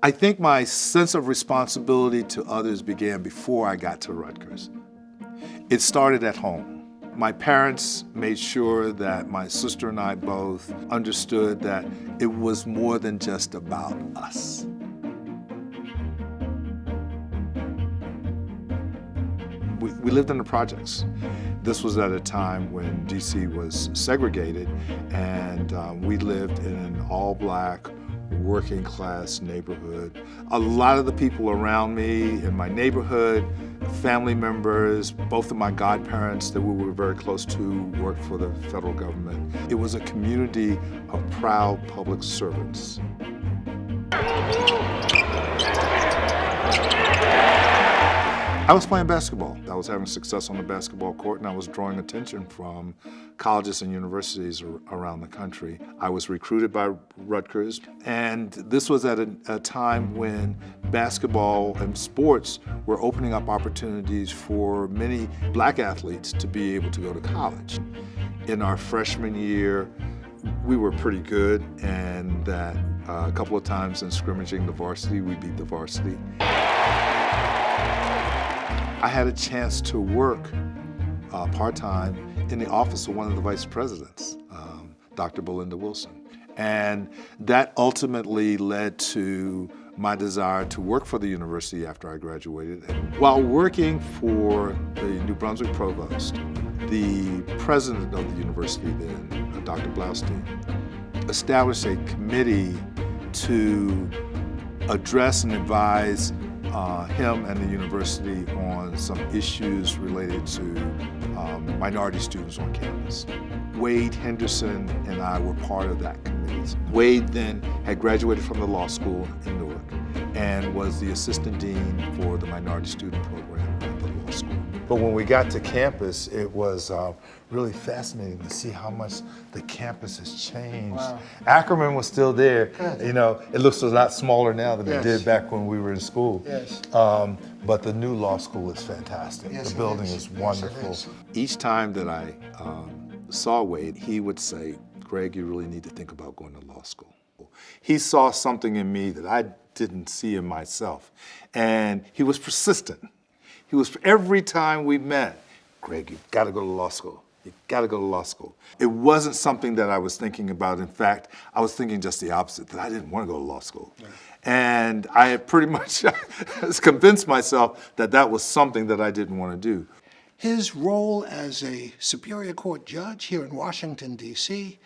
I think my sense of responsibility to others began before I got to Rutgers. It started at home. My parents made sure that my sister and I both understood that it was more than just about us. We lived in the projects. This was at a time when DC was segregated, and we lived in an all-black, working-class neighborhood. A lot of the people around me in my neighborhood, family members, both of my godparents that we were very close to worked for the federal government. It was a community of proud public servants. I was playing basketball. I was having success on the basketball court, and I was drawing attention from colleges and universities around the country. I was recruited by Rutgers, and this was at a time when basketball and sports were opening up opportunities for many black athletes to be able to go to college. In our freshman year, we were pretty good, and that a couple of times in scrimmaging the varsity, we beat the varsity. I had a chance to work part-time in the office of one of the vice presidents, Dr. Belinda Wilson. And that ultimately led to my desire to work for the university after I graduated. And while working for the New Brunswick provost, the president of the university then, Dr. Blaustein, established a committee to address and advise him and the university on some issues related to minority students on campus. Wade Henderson and I were part of that committee. Wade then had graduated from the law school in Newark and was the assistant dean for the minority student program at the law school. But when we got to campus, it was really fascinating to see how much the campus has changed. Wow. Ackerman was still there. Good. You know, it looks a lot smaller now than Yes. it did back when we were in school. Yes. But the new law school is fantastic. Yes, The building it is. is Yes, it wonderful. is. Each time that I saw Wade, he would say, "Greg, you really need to think about going to law school." He saw something in me that I didn't see in myself, and he was persistent. He was, every time we met, "Greg, you've got to go to law school. You've got to go to law school." It wasn't something that I was thinking about. In fact, I was thinking just the opposite, that I didn't want to go to law school. Yeah. And I had pretty much convinced myself that that was something that I didn't want to do. His role as a Superior Court judge here in Washington, D.C.,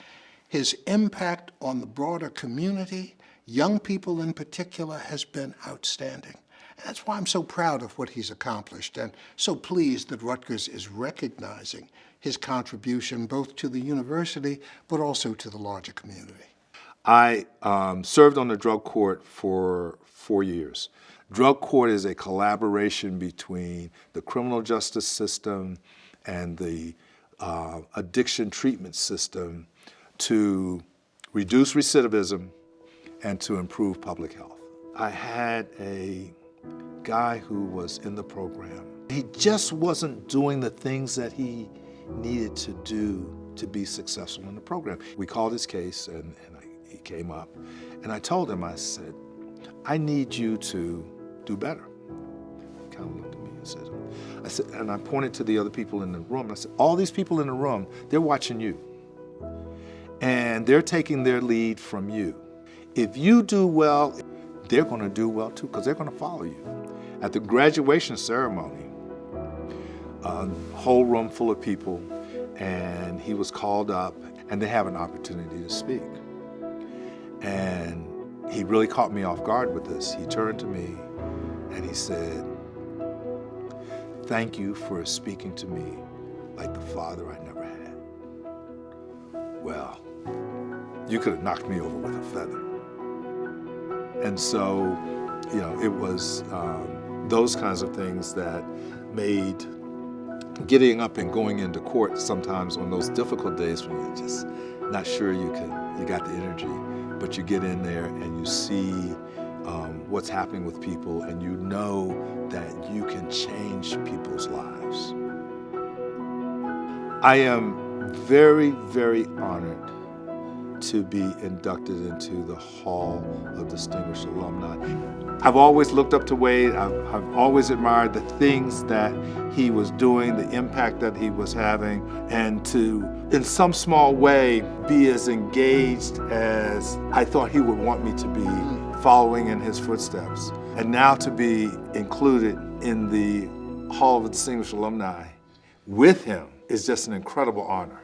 his impact on the broader community, young people in particular, has been outstanding. And that's why I'm so proud of what he's accomplished and so pleased that Rutgers is recognizing his contribution both to the university but also to the larger community. I served on the drug court for 4 years. Drug court is a collaboration between the criminal justice system and the addiction treatment system to reduce recidivism and to improve public health. I had a guy who was in the program. He just wasn't doing the things that he needed to do to be successful in the program. We called his case, and he came up, and I told him, I said, "I need you to do better." He kind of looked at me and said, and I pointed to the other people in the room, and I said, "All these people in the room, they're watching you, and they're taking their lead from you. If you do well, they're going to do well too, because they're going to follow you." At the graduation ceremony, a whole room full of people, and he was called up, and they have an opportunity to speak. And he really caught me off guard with this. He turned to me and he said, "Thank you for speaking to me like the father I never had." Well, you could have knocked me over with a feather. And so, you know, it was those kinds of things that made getting up and going into court sometimes on those difficult days when you're just not sure you got the energy, but you get in there and you see what's happening with people, and you know that you can change people's lives. I am very, very honored to be inducted into the Hall of Distinguished Alumni. I've always looked up to Wade. I've always admired the things that he was doing, the impact that he was having, and to, in some small way, be as engaged as I thought he would want me to be, following in his footsteps. And now to be included in the Hall of Distinguished Alumni with him is just an incredible honor.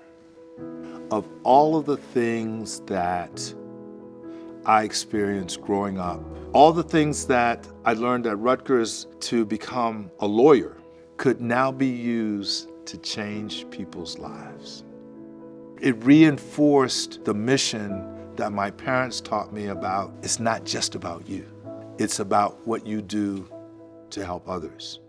Of all of the things that I experienced growing up, all the things that I learned at Rutgers to become a lawyer could now be used to change people's lives. It reinforced the mission that my parents taught me about. It's not just about you. It's about what you do to help others.